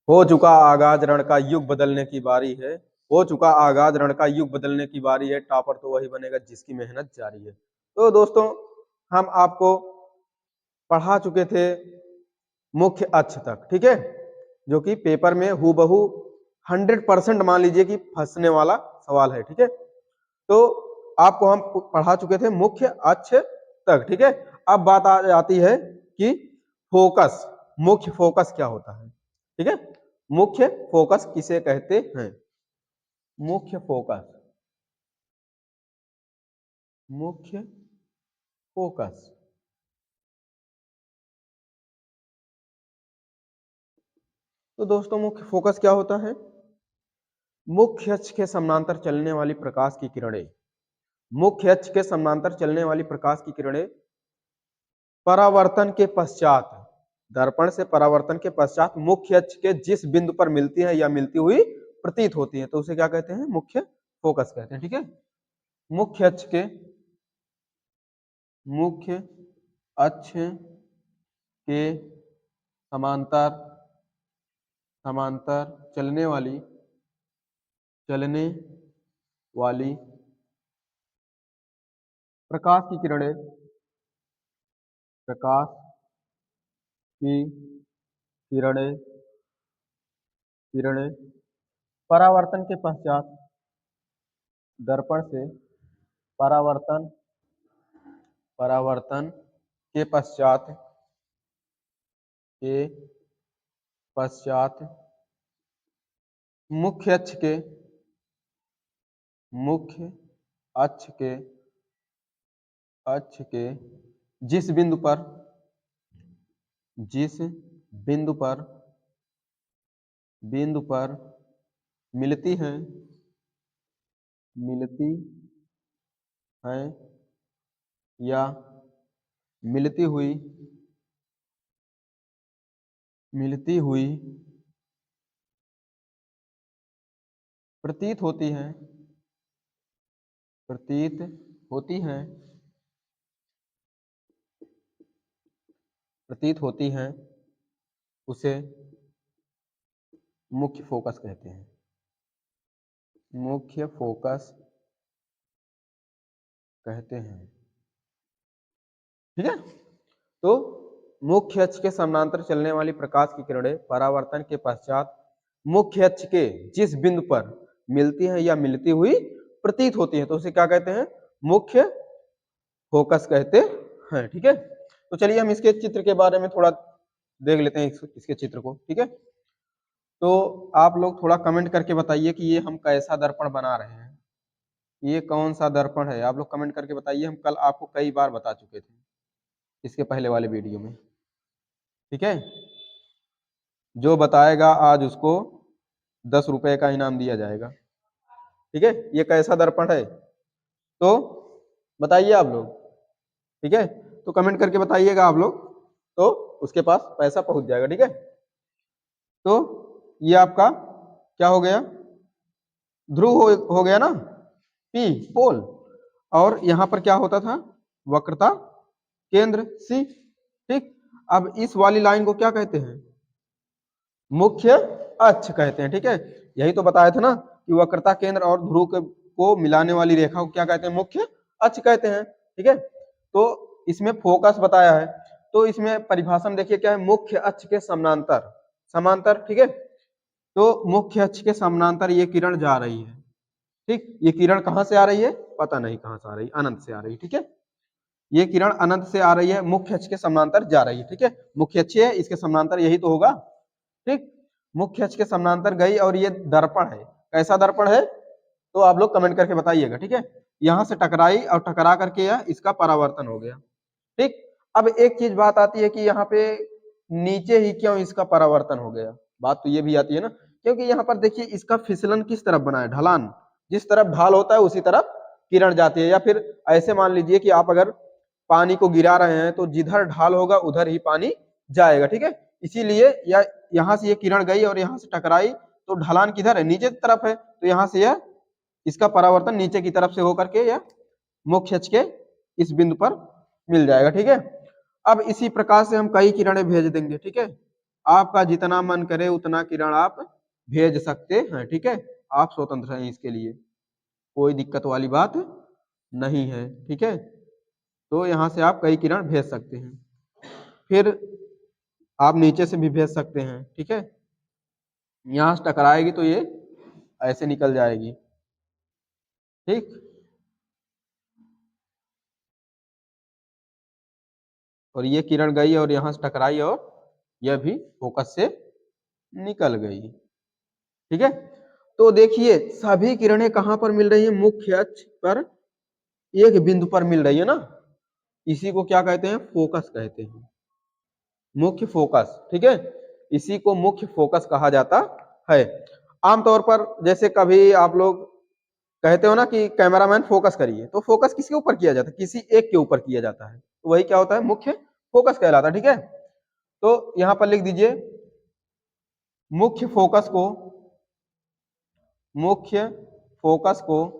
हो चुका आगाज रण का युग बदलने की बारी है। हो चुका आगाज रण का युग बदलने की बारी है। टॉपर तो वही बनेगा जिसकी मेहनत जारी है। तो दोस्तों, हम आपको पढ़ा चुके थे मुख्य अक्ष तक, ठीक है, जो कि पेपर में हूबहू 100% मान लीजिए कि फंसने वाला सवाल है, ठीक है। तो आपको हम पढ़ा चुके थे मुख्य अक्ष तक, ठीक है। अब बात आ जाती है कि फोकस, मुख्य फोकस क्या होता है, ठीक है। मुख्य फोकस किसे कहते हैं? मुख्य फोकस, मुख्य फोकस। तो दोस्तों, मुख्य फोकस क्या होता है? मुख्य अक्ष के समानांतर चलने वाली प्रकाश की किरणें, मुख्य अक्ष के समानांतर चलने वाली प्रकाश की किरणें परावर्तन के पश्चात, दर्पण से परावर्तन के पश्चात मुख्य अक्ष के जिस बिंदु पर मिलती है या मिलती हुई प्रतीत होती है, तो उसे क्या कहते हैं? मुख्य फोकस कहते हैं, ठीक है। मुख्य अक्ष के, मुख्य अक्ष के समांतर, समांतर चलने वाली, चलने वाली प्रकाश की किरणें, प्रकाश की किरणें, किरणें परावर्तन के पश्चात, दर्पण से परावर्तन, परावर्तन के पश्चात, के पश्चात मुख्य अक्ष के, मुख्य अक्ष के, अक्ष के जिस बिंदु पर, जिस बिंदु पर, बिंदु पर मिलती हैं, मिलती हैं या मिलती हुई, मिलती हुई प्रतीत होती हैं, प्रतीत होती हैं, प्रतीत होती हैं, उसे मुख्य फोकस कहते हैं। मुख्य फोकस कहते हैं, ठीक है। तो मुख्य अक्ष के समानांतर चलने वाली प्रकाश की किरणें परावर्तन के पश्चात मुख्य अक्ष के जिस बिंदु पर मिलती हैं या मिलती हुई प्रतीत होती है, तो उसे क्या कहते हैं? मुख्य फोकस कहते हैं, ठीक है। तो चलिए हम इसके चित्र के बारे में थोड़ा देख लेते हैं, इसके चित्र को, ठीक है। तो आप लोग थोड़ा कमेंट करके बताइए कि ये हम कैसा दर्पण बना रहे हैं, ये कौन सा दर्पण है। आप लोग कमेंट करके बताइए। हम कल आपको कई बार बता चुके थे इसके पहले वाले वीडियो में, ठीक है। जो बताएगा आज उसको 10 रुपए का इनाम दिया जाएगा, ठीक है। ये कैसा दर्पण है तो बताइए आप लोग, ठीक है। तो कमेंट करके बताइएगा आप लोग, तो उसके पास पैसा पहुंच जाएगा, ठीक है। तो ये आपका क्या हो गया? ध्रुव हो गया ना, पी पोल। और यहां पर क्या होता था? वक्रता केंद्र सी, ठीक। अब इस वाली लाइन को क्या कहते हैं? मुख्य अक्ष कहते हैं, ठीक है। यही तो बताया था ना कि वक्रता केंद्र और ध्रुव को मिलाने वाली रेखा को क्या कहते हैं? मुख्य अक्ष कहते हैं, ठीक है। तो इसमें फोकस बताया है, तो इसमें परिभाषा में देखिए क्या है? मुख्य अक्ष के समानांतर, समांतर, ठीक है। तो मुख्य अक्ष के समानांतर ये किरण जा रही है, ठीक। ये किरण कहां से आ रही है? पता नहीं कहां से आ रही, अनंत से आ रही, ठीक है। ये किरण अनंत से आ रही है, मुख्य अक्ष के समानांतर जा रही है, ठीक है। मुख्य अक्ष है, इसके समानांतर यही तो होगा, ठीक। मुख्य अक्ष के समानांतर गई और ये दर्पण है। कैसा दर्पण है तो आप लोग कमेंट करके बताइएगा, ठीक है। यहां से टकराई और टकरा करके यह इसका परावर्तन हो गया, ठीक। अब एक चीज बात आती है कि यहाँ पे नीचे ही क्यों इसका परावर्तन हो गया? बात तो ये भी आती है ना, क्योंकि यहाँ पर देखिए इसका फिसलन किस तरफ बना है? ढलान, जिस तरफ ढाल होता है उसी तरफ किरण जाती है। या फिर ऐसे मान लीजिए कि आप अगर पानी को गिरा रहे हैं तो जिधर ढाल होगा उधर ही पानी जाएगा, ठीक है। इसीलिए या यहाँ से ये किरण गई और यहाँ से टकराई, तो ढलान किधर है? नीचे की तरफ है, तो यहाँ से यह इसका परावर्तन नीचे की तरफ से होकर के यह मुख्य अक्ष के इस बिंदु पर मिल जाएगा, ठीक है। अब इसी प्रकार से हम कई किरणें भेज देंगे, ठीक है। आपका जितना मन करे उतना किरण आप भेज सकते हैं, ठीक है। आप स्वतंत्र हैं इसके लिए, कोई दिक्कत वाली बात नहीं है, ठीक है। तो यहाँ से आप कई किरण भेज सकते हैं। फिर आप नीचे से भी भेज सकते हैं, ठीक है। यहाँ से टकराएगी तो ये ऐसे निकल जाएगी, ठीक। और ये किरण गई और यहाँ से टकराई और यह भी फोकस से निकल गई, ठीक है। तो देखिए सभी किरणें कहाँ पर मिल रही है, मुख्य अक्ष पर एक बिंदु पर मिल रही है ना, इसी को क्या कहते हैं, फोकस कहते हैं, मुख्य फोकस, ठीक है। इसी को मुख्य फोकस कहा जाता है। आमतौर पर जैसे कभी आप लोग कहते हो ना कि कैमरामैन फोकस करिए, तो फोकस किसके ऊपर किया जाता है, किसी एक के ऊपर किया जाता है, तो वही क्या होता है, मुख्य फोकस कहलाता है, ठीक है। तो यहां पर लिख दीजिए मुख्य फोकस को, मुख्य फोकस को,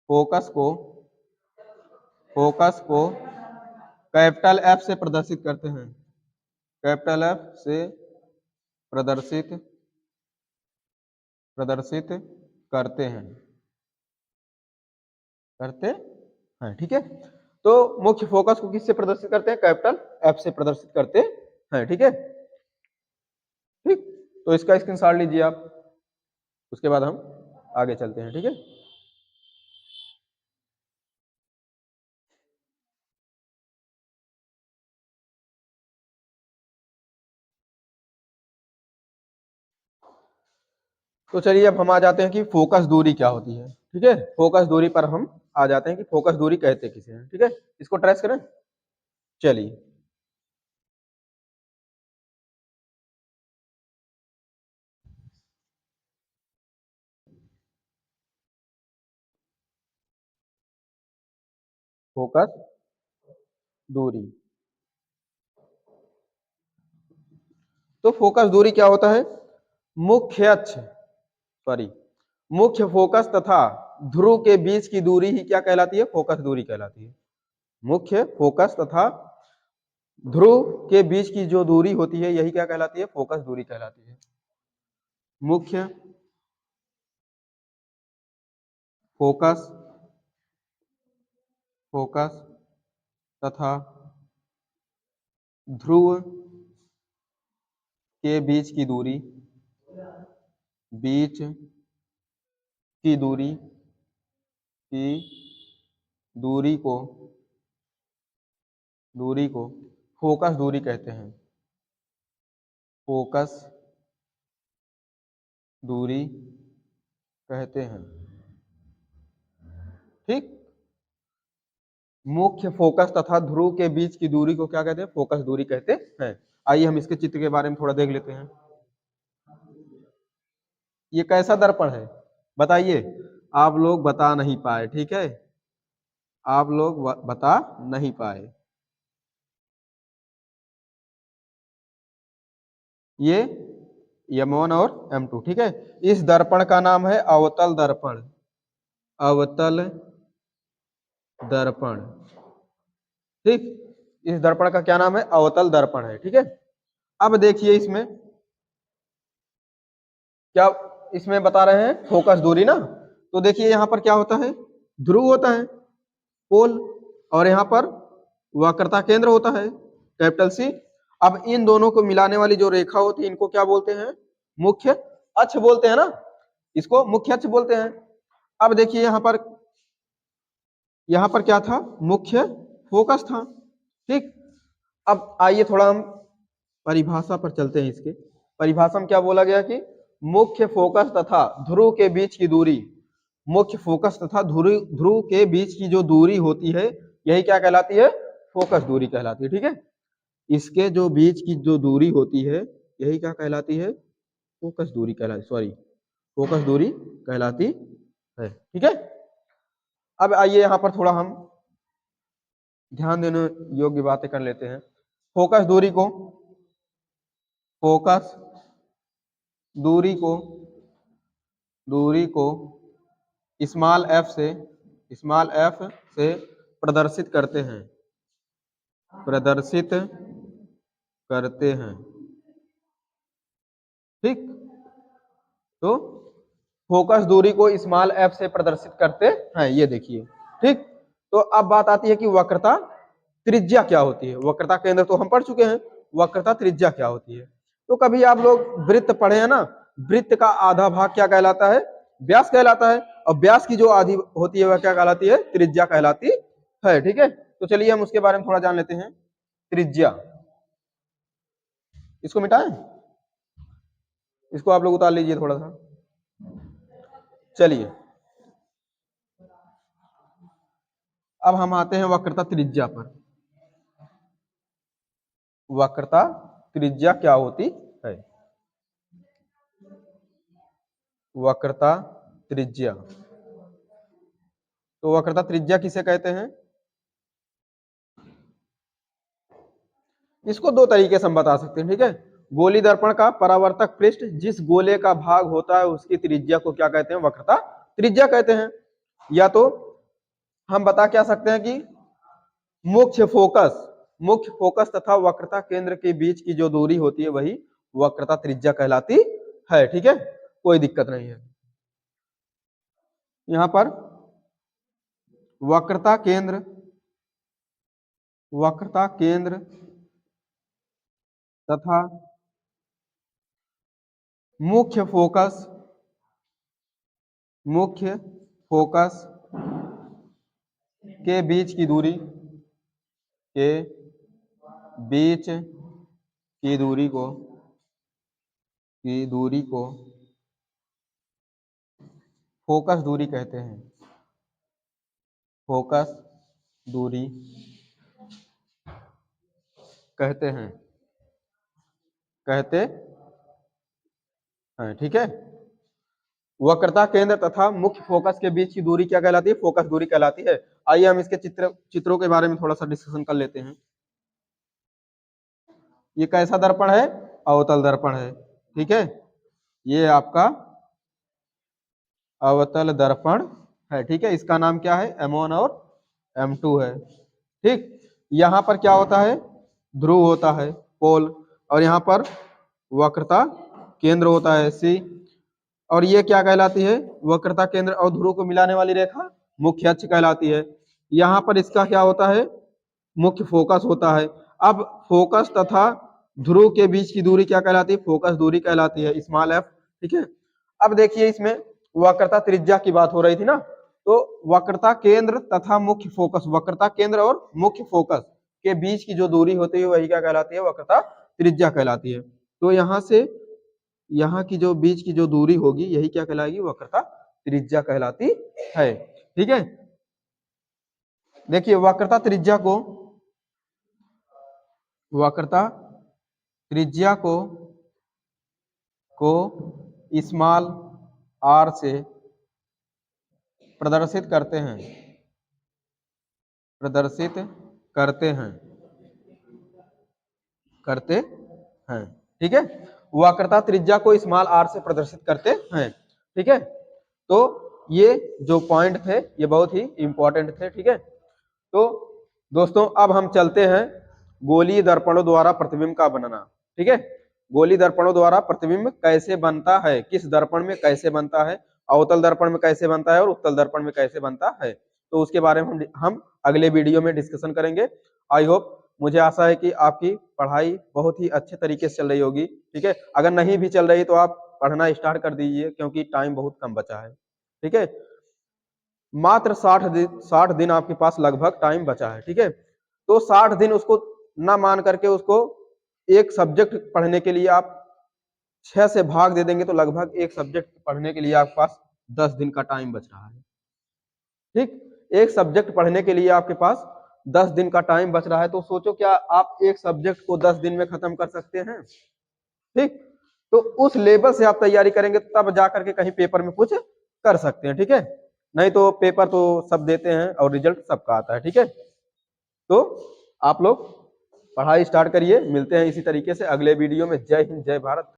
फोकस को, फोकस को कैपिटल एफ से प्रदर्शित करते हैं, कैपिटल एफ से प्रदर्शित प्रदर्शित करते हैं, करते हैं, ठीक है। तो मुख्य फोकस को किससे प्रदर्शित करते हैं, कैपिटल एफ से प्रदर्शित करते हैं, ठीक है। ठीक, तो इसका स्क्रीनशॉट लीजिए आप, उसके बाद हम आगे चलते हैं, ठीक है। तो चलिए अब हम आ जाते हैं कि फोकस दूरी क्या होती है, ठीक है। फोकस दूरी पर हम आ जाते हैं कि फोकस दूरी कहते किसे हैं, ठीक है। इसको ट्रेस करें, चलिए। फोकस दूरी, तो फोकस दूरी क्या होता है, मुख्य अक्ष, सॉरी, मुख्य फोकस तथा ध्रुव के बीच की दूरी ही क्या कहलाती है, फोकस दूरी कहलाती है। मुख्य फोकस तथा ध्रुव के बीच की जो दूरी होती है यही क्या कहलाती है, फोकस दूरी कहलाती है। मुख्य फोकस, फोकस तथा ध्रुव के बीच की दूरी, बीच की दूरी, की दूरी को, दूरी को फोकस दूरी कहते हैं, फोकस दूरी कहते हैं, ठीक। मुख्य फोकस तथा ध्रुव के बीच की दूरी को क्या कहते हैं, फोकस दूरी कहते हैं। आइए हम इसके चित्र के बारे में थोड़ा देख लेते हैं। ये कैसा दर्पण है बताइए, आप लोग बता नहीं पाए, ठीक है, आप लोग बता नहीं पाए। ये M1 और M2, ठीक है। इस दर्पण का नाम है अवतल दर्पण, अवतल दर्पण, ठीक। इस दर्पण का क्या नाम है, अवतल दर्पण है, ठीक है। अब देखिए इसमें क्या, इसमें बता रहे हैं फोकस दूरी ना, तो देखिए यहाँ पर क्या होता है, ध्रुव होता है, पोल, और यहाँ पर वक्रता केंद्र होता है, कैपिटल सी। अब इन दोनों को मिलाने वाली जो रेखा होती है इनको क्या बोलते हैं, मुख्य अक्ष बोलते हैं ना, इसको मुख्य अक्ष बोलते हैं। अब देखिए यहाँ पर क्या था, मुख्य फोकस था, ठीक। अब आइए थोड़ा हम परिभाषा पर चलते हैं। इसके परिभाषा में क्या बोला गया कि मुख्य फोकस तथा ध्रुव के बीच की दूरी, मुख्य फोकस तथा ध्रुव के बीच की जो दूरी होती है यही क्या कहलाती है, फोकस दूरी कहलाती है, ठीक है। इसके जो बीच की जो दूरी होती है यही क्या कहलाती है, फोकस दूरी कहलाती, सॉरी, फोकस दूरी कहलाती है, ठीक है। अब आइए यहाँ पर थोड़ा हम ध्यान देने योग्य बातें कर लेते हैं। फोकस दूरी को, फोकस दूरी को, दूरी को स्मॉल एफ से, स्मॉल एफ से प्रदर्शित करते हैं, प्रदर्शित करते हैं, ठीक, तो फोकस दूरी को स्मॉल एफ से प्रदर्शित करते हैं, ये देखिए। ठीक, तो अब बात आती है कि वक्रता त्रिज्या क्या होती है। वक्रता केंद्र तो हम पढ़ चुके हैं, वक्रता त्रिज्या क्या होती है। तो कभी आप लोग वृत्त पढ़े हैं ना, वृत्त का आधा भाग क्या कहलाता है, व्यास कहलाता है, और व्यास की जो आधी होती है वह क्या कहलाती है, त्रिज्या कहलाती है। ठीक है, तो चलिए हम उसके बारे में थोड़ा जान लेते हैं। त्रिज्या, इसको मिटाएं, इसको आप लोग उतार लीजिए थोड़ा सा। चलिए अब हम आते हैं वक्रता त्रिज्या पर। वक्रता त्रिज्या क्या होती है। वक्रता त्रिज्या, तो वक्रता त्रिज्या किसे कहते हैं। इसको दो तरीके से हम बता सकते हैं। ठीक है, गोली दर्पण का परावर्तक पृष्ठ जिस गोले का भाग होता है उसकी त्रिज्या को क्या कहते हैं, वक्रता त्रिज्या कहते हैं। या तो हम बता क्या सकते हैं कि मुख्य फोकस तथा वक्रता केंद्र के बीच की जो दूरी होती है वही वक्रता त्रिज्या कहलाती है। ठीक है, कोई दिक्कत नहीं है। यहां पर वक्रता केंद्र तथा मुख्य फोकस के बीच की दूरी को फोकस दूरी कहते हैं। फोकस दूरी कहते हैं। ठीक है, वक्रता केंद्र तथा मुख्य फोकस के बीच की दूरी क्या कहलाती है, फोकस दूरी कहलाती है। आइए हम इसके चित्रों के बारे में थोड़ा सा डिस्कशन कर लेते हैं। ये कैसा दर्पण है, अवतल दर्पण है। ठीक है, ये आपका अवतल दर्पण है। ठीक है, इसका नाम क्या है, M1 और M2 है। ठीक, यहां पर क्या होता है, ध्रुव होता है, पोल, और यहाँ पर वक्रता केंद्र होता है C, और ये क्या कहलाती है, वक्रता केंद्र और ध्रुव को मिलाने वाली रेखा मुख्य अक्ष कहलाती है। यहाँ पर इसका क्या होता है, मुख्य फोकस होता है। अब फोकस तथा ध्रुव के बीच की दूरी क्या कहलाती है, फोकस दूरी कहलाती है, स्मॉल f। ठीक है, अब देखिए इसमें वक्रता त्रिज्या की बात हो रही थी ना, तो वक्रता केंद्र तथा मुख्य फोकस, वक्रता केंद्र और मुख्य फोकस के बीच की जो दूरी होती है वही क्या कहलाती है, वक्रता त्रिज्या कहलाती है। तो यहाँ से यहाँ की जो बीच की जो दूरी होगी यही क्या कहलाएगी, वक्रता त्रिज्या कहलाती है। ठीक है, देखिए वक्रता त्रिज्या को स्मॉल r से प्रदर्शित करते हैं। ठीक है, वक्रता त्रिज्या को स्मॉल r से प्रदर्शित करते हैं। ठीक है, तो ये जो पॉइंट थे ये बहुत ही इंपॉर्टेंट थे। ठीक है, तो दोस्तों अब हम चलते हैं गोलीय दर्पणों द्वारा प्रतिबिंब का बनना। ठीक है, गोलीय दर्पणों द्वारा प्रतिबिंब कैसे बनता है, किस दर्पण में कैसे बनता है, अवतल दर्पण में कैसे बनता है और उत्तल दर्पण में कैसे बनता है, तो उसके बारे में हम अगले वीडियो में डिस्कशन करेंगे। आई होप, मुझे आशा है कि आपकी पढ़ाई बहुत ही अच्छे तरीके से चल रही होगी। ठीक है, अगर नहीं भी चल रही तो आप पढ़ना स्टार्ट कर दीजिए क्योंकि टाइम बहुत कम बचा है। ठीक है, मात्र 60 दिन आपके पास लगभग टाइम बचा है। ठीक है, तो 60 दिन उसको ना मान करके उसको एक सब्जेक्ट पढ़ने के लिए आप 6 से भाग दे देंगे तो लगभग एक सब्जेक्ट पढ़ने के लिए आपके पास 10 दिन का टाइम बच रहा है। ठीक, एक सब्जेक्ट पढ़ने के लिए आपके पास 10 दिन का टाइम बच रहा है, तो सोचो क्या आप एक सब्जेक्ट को 10 दिन में खत्म कर सकते हैं। ठीक, तो उस लेवल से आप तैयारी करेंगे तब जाकर के कहीं पेपर में कुछ कर सकते हैं। ठीक है, नहीं तो पेपर तो सब देते हैं और रिजल्ट सबका आता है। ठीक है, तो आप लोग पढ़ाई स्टार्ट करिए, मिलते हैं इसी तरीके से अगले वीडियो में। जय हिंद, जय भारत।